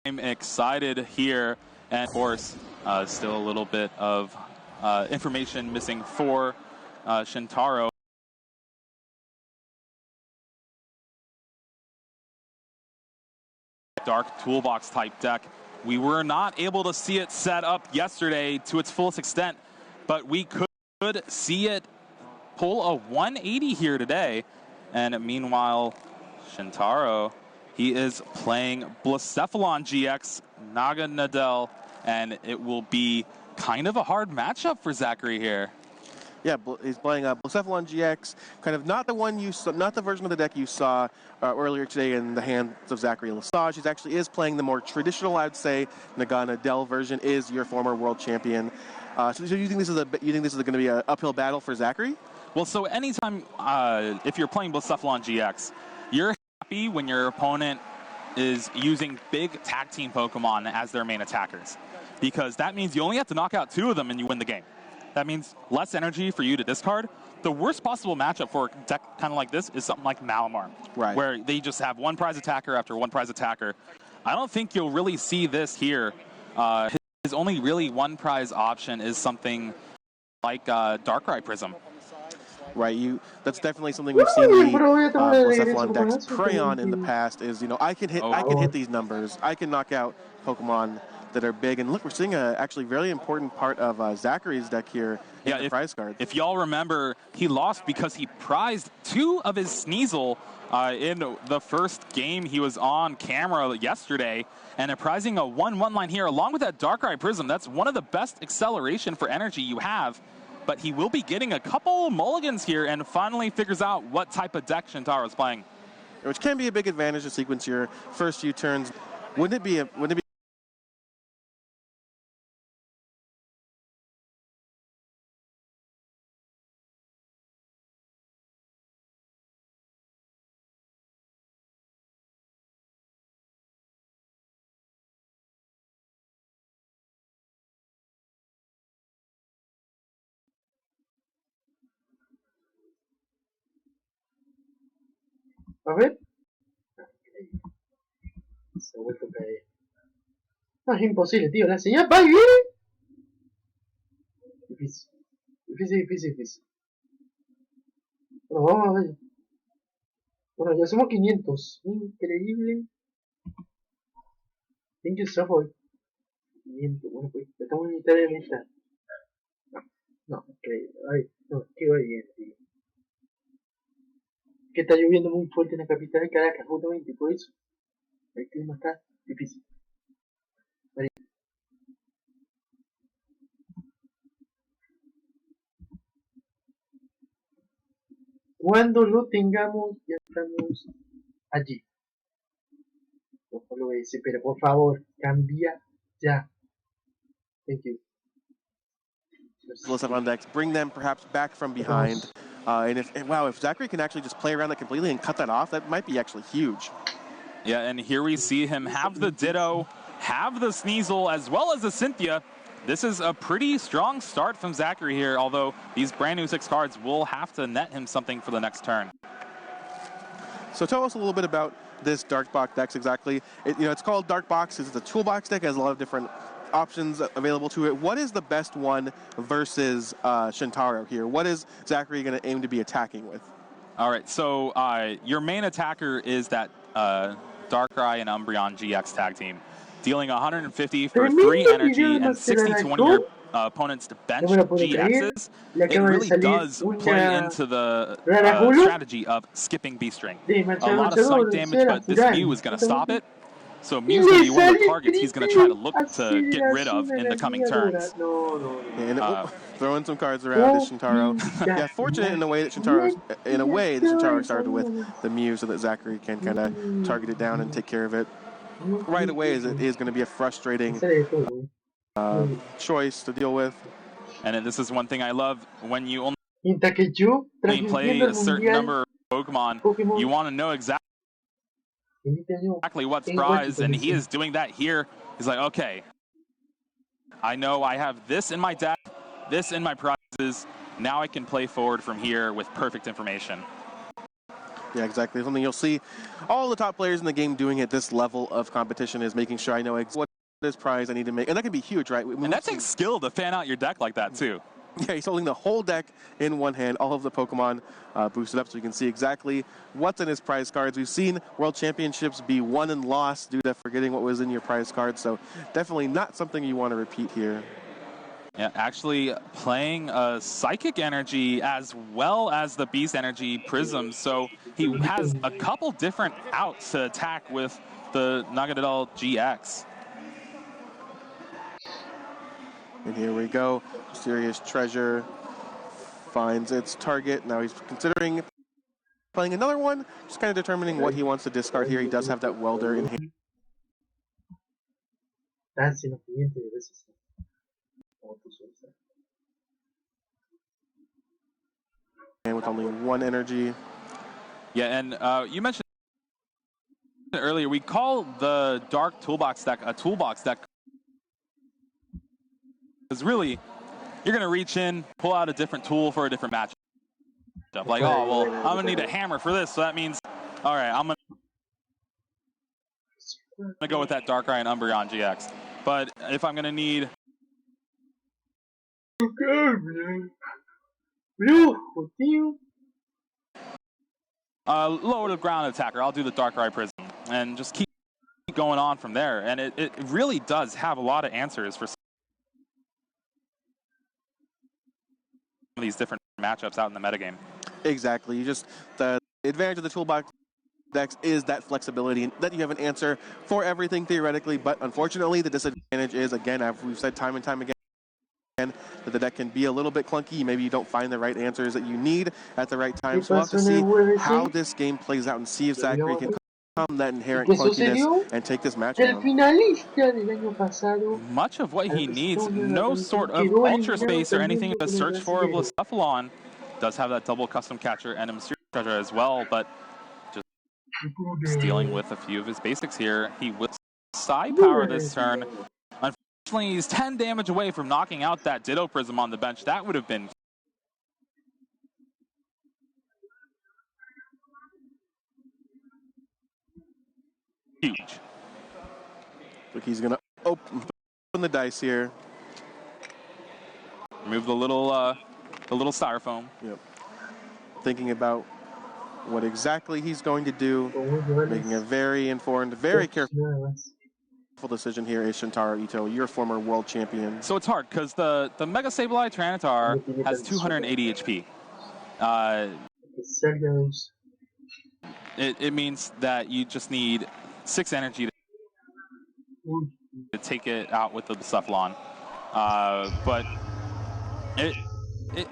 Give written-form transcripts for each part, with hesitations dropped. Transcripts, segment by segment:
I'm excited here, and of course, still a little bit of information missing for Shintaro. Dark toolbox type deck. We were not able to see it set up yesterday to its fullest extent, but we could see it pull a 180 here today. And meanwhile, Shintaro, he is playing Blacephalon GX, Naga Nadell, and it will be kind of a hard matchup for Zachary here. Yeah, he's playing Blacephalon GX, kind of not the one you saw, not the version of the deck you saw earlier today in the hands of Zachary Lesage. He actually is playing the more traditional, I'd say, Naga Nadell version. Is your former world champion. So you think this is going to be an uphill battle for Zachary? Well, so anytime if you're playing Blacephalon GX, you're happy when your opponent is using big tag team Pokemon as their main attackers, because that means you only have to knock out 2 of them and you win the game. That means less energy for you to discard. The worst possible matchup for a deck kind of like this is something like Malamar, right, where they just have one prize attacker after one prize attacker. I don't think you'll really see this here. His only really one prize option is something like Darkrai Prism. Right, that's definitely something we've seen the Blacephalon decks prey on in the past. Is I can hit these numbers. I can knock out Pokemon that are big. And look, we're seeing a actually very important part of Zachary's deck here in the prize cards. If y'all remember, he lost because he prized 2 of his Sneasel in the first game he was on camera yesterday, and prizing a 1/1 line here along with that Darkrai Prism. That's one of the best acceleration for energy you have. But he will be getting a couple mulligans here and finally figures out what type of deck Shintaro is playing. Which can be a big advantage to sequence your first few turns. Wouldn't it be A ver. Se ha vuelto a caer. No, es imposible, tío. La señal va y viene. Difícil. Difícil. Bueno, vamos a ver. Bueno, ya somos 500. Increíble. Thank you so much. 500. Bueno, pues estamos en mitad de meta. No, increíble. Ay, no, qué va bien, tío. Que está lloviendo muy fuerte en la capital de Caracas, justamente por eso. El clima está difícil. Vale. Cuando lo tengamos, ya estamos allí. Ojo lo ese, pero por favor, cambia ya. Thank you. Blacephalon decks, bring them perhaps back from behind. And if Zachary can actually just play around that completely and cut that off, that might be actually huge. Yeah, and here we see him have the Ditto, have the Sneasel, as well as the Cynthia. This is a pretty strong start from Zachary here, although these brand new 6 cards will have to net him something for the next turn. So tell us a little bit about this Dark Box deck exactly. It's called Dark Box. It's a toolbox deck. It has a lot of different options available to it. What is the best one versus Shintaro here? What is Zachary going to aim to be attacking with? All right, so your main attacker is that Darkrai and Umbreon GX tag team, dealing 150 for 3 energy and 60 to one of your opponent's bench GXs. It really does play into the strategy of skipping B-String. A lot of psych damage, but this Mew is going to stop it. So Mew's going to be one of the targets he's going to try to look to get rid of in the coming turns. And throwing some cards around is Shintaro. Yeah, fortunate in a way that Shintaro started with the Mew so that Zachary can kind of target it down and take care of it right away. Is going to be a frustrating choice to deal with. And this is one thing I love, when you only play a certain number of Pokemon, you want to know exactly what's prized, and he is doing that here. He's like, okay, I know I have this in my deck, this in my prizes. Now I can play forward from here with perfect information. Yeah, exactly. Something you'll see all the top players in the game doing at this level of competition is making sure I know what this prize I need to make. And that can be huge, right? And that takes skill to fan out your deck like that, too. Yeah, he's holding the whole deck in one hand, all of the Pokemon boosted up so you can see exactly what's in his prize cards. We've seen World Championships be won and lost due to forgetting what was in your prize card, so definitely not something you want to repeat here. Yeah, actually playing a Psychic Energy as well as the Beast Energy Prism, so he has a couple different outs to attack with the Naganadel GX. And here we go. Mysterious Treasure finds its target. Now he's considering playing another one, just kind of determining what he wants to discard here. He does have that Welder in hand. And with only one energy. Yeah, and you mentioned earlier, we call the Dark Toolbox deck a toolbox deck. Because really, you're going to reach in, pull out a different tool for a different matchup. Like, oh, well, I'm going to need a hammer for this, so that means, all right, I'm going to go with that Darkrai and Umbreon GX. But if I'm going to need... lower to ground attacker, I'll do the Darkrai Prism and just keep going on from there. And it really does have a lot of answers for some of these different matchups out in the metagame. Exactly. The advantage of the toolbox decks is that flexibility, that you have an answer for everything theoretically, but unfortunately the disadvantage is, again, as we've said time and time again, that the deck can be a little bit clunky. Maybe you don't find the right answers that you need at the right time. So we'll have to see how this game plays out and see if Zachary can come that inherent clunkiness and take this match down. Much of what he needs, no sort of Ultra Space or anything to search for. Blacephalon does have that double custom catcher and a Mysterious Treasure as well, but just dealing with a few of his basics here. He will Psi Power this turn. Unfortunately, he's 10 damage away from knocking out that Ditto Prism on the bench. That would have been huge. Look, he's going to open the dice here. Remove the little styrofoam. Yep. Thinking about what exactly he's going to do, making a very informed, very careful decision here is Shintaro Ito, your former world champion. So it's hard because the Mega Sableye Tyranitar has 280 HP. It means that you just need 6 energy to take it out with the Blacephalon. But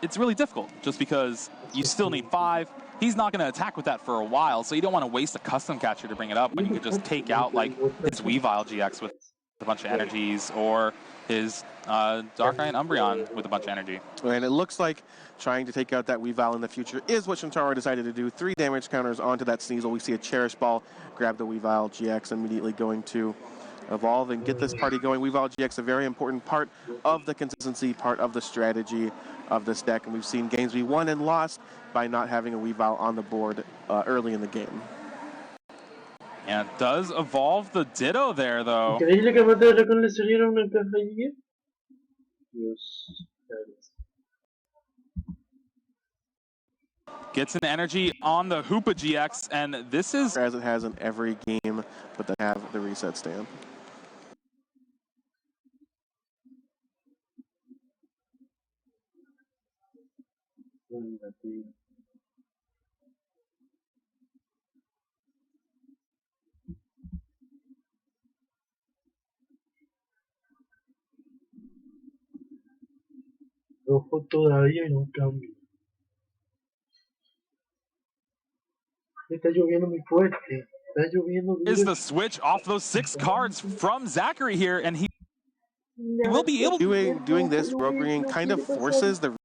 it's really difficult just because you still need 5. He's not going to attack with that for a while, so you don't want to waste a custom catcher to bring it up when you could just take out like his Weavile GX with a bunch of energies, or his Darkrai and Umbreon with a bunch of energy. And it looks like trying to take out that Weavile in the future is what Shintaro decided to do. 3 damage counters onto that Sneasel. We see a Cherish Ball grab the Weavile GX, immediately going to evolve and get this party going. Weavile GX, a very important part of the consistency, part of the strategy of this deck, and we've seen games we won and lost by not having a Weavile on the board early in the game. And does evolve the Ditto there, though. Increíble que aparte de Dracon le saliera una caja ahí. Dios. Gets an energy on the Hoopa GX, and this is... As it has in every game, but they have the reset stamp. Rojo todavía no cambia. Está lloviendo muy fuerte. Está lloviendo duro. Is the switch off those 6 cards from Zachary here, and he will be able to... Doing this, brokering kind of forces the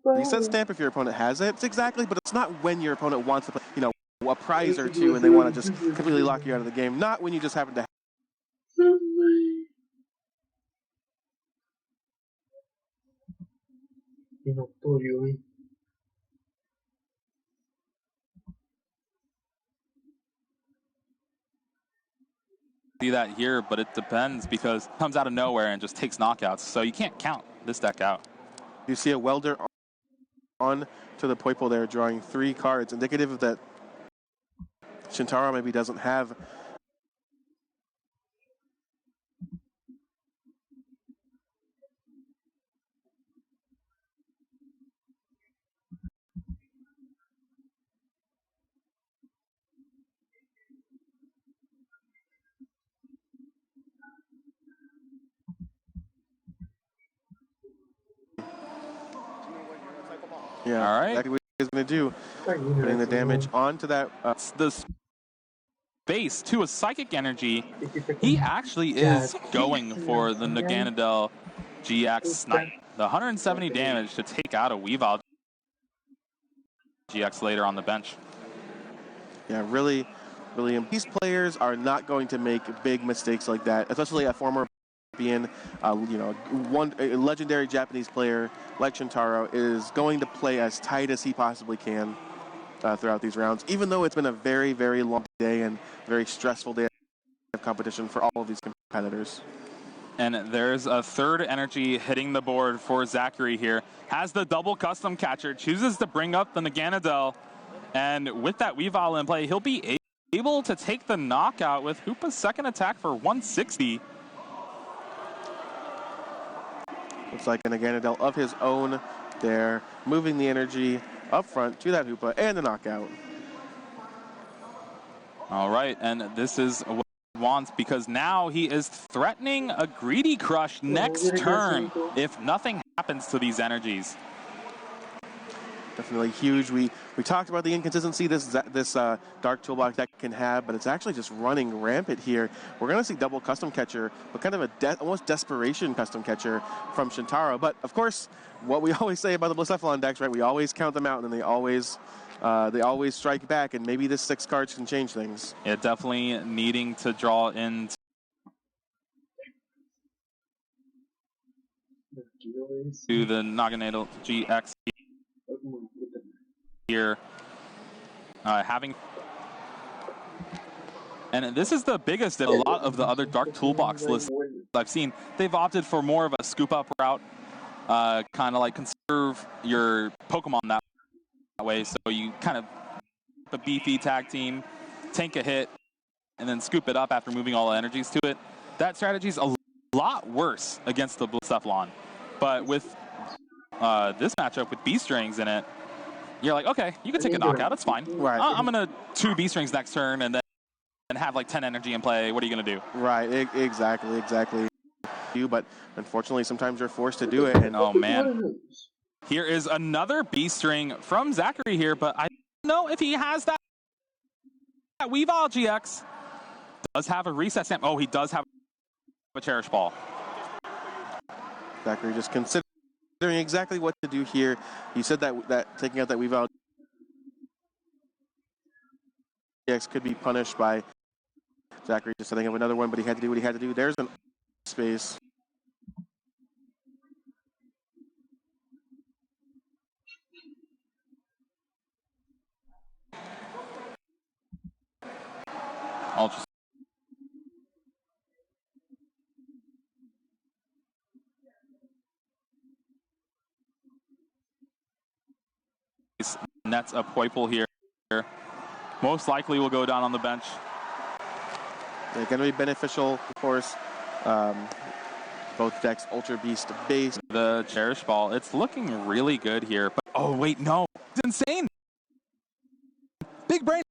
reset stamp if your opponent has it. It's exactly, but it's not when your opponent wants to play, you know, a prize or 2 and they want to just completely lock you out of the game. Not when you just happen to have see that here, but it depends because it comes out of nowhere and just takes knockouts. So you can't count this deck out. You see a welder on to the Poiple there, drawing 3 cards, indicative of that Shintaro maybe doesn't have. Yeah, all right. exactly what he's going to do. Putting the damage onto that. The base to a psychic energy. He actually is going for the Naganadel GX Snipe. The 170 damage to take out a Weavile GX later on the bench. Yeah, really. These players are not going to make big mistakes like that, especially a former champion, a legendary Japanese player like Shintaro is going to play as tight as he possibly can throughout these rounds, even though it's been a very, very long day and very stressful day of competition for all of these competitors. And there's a third energy hitting the board for Zachary here. Has the double custom catcher, chooses to bring up the Naganadel, and with that Weavile in play, he'll be able to take the knockout with Hoopa's second attack for 160. Looks like a Naganadel of his own there, moving the energy up front to that Hoopa and the knockout. All right, and this is what he wants because now he is threatening a Greedy Crush next turn if nothing happens to these energies. Definitely huge. We talked about the inconsistency this Dark Toolbox deck can have, but it's actually just running rampant here. We're going to see double custom catcher, but kind of a almost desperation custom catcher from Shintaro. But of course, what we always say about the Blacephalon decks, right? We always count them out, and then they always strike back. And maybe this 6 cards can change things. Yeah, definitely needing to draw in. To the Naganadel GX here, and this is the biggest of a lot of the other Dark Toolbox lists I've seen. They've opted for more of a scoop up route, kind of like conserve your Pokemon that way, so you kind of a beefy tag team, tank a hit, and then scoop it up after moving all the energies to it. That strategy is a lot worse against the Blacephalon, but with this matchup with B-Strings in it, you're like, okay, you can take a knockout, it's fine. Right. I'm going to 2 B-Strings next turn and then have like 10 energy in play. What are you going to do? Right, exactly. But unfortunately, sometimes you're forced to do it. And oh, man. Here is another B-String from Zachary here, but I don't know if he has that Weavile GX. Does have a reset stamp. Oh, he does have a Cherish Ball. Zachary just considering exactly what to do here. You said that taking out that Weavile GX could be punished by Zachary just setting up another one, but he had to do what he had to do. There's an space. Ultra. Nets a Poiple here. Most likely will go down on the bench. They're going to be beneficial, of course. Both decks, Ultra Beast base. The Cherish Ball, it's looking really good here. But oh wait, no, it's insane. Big brain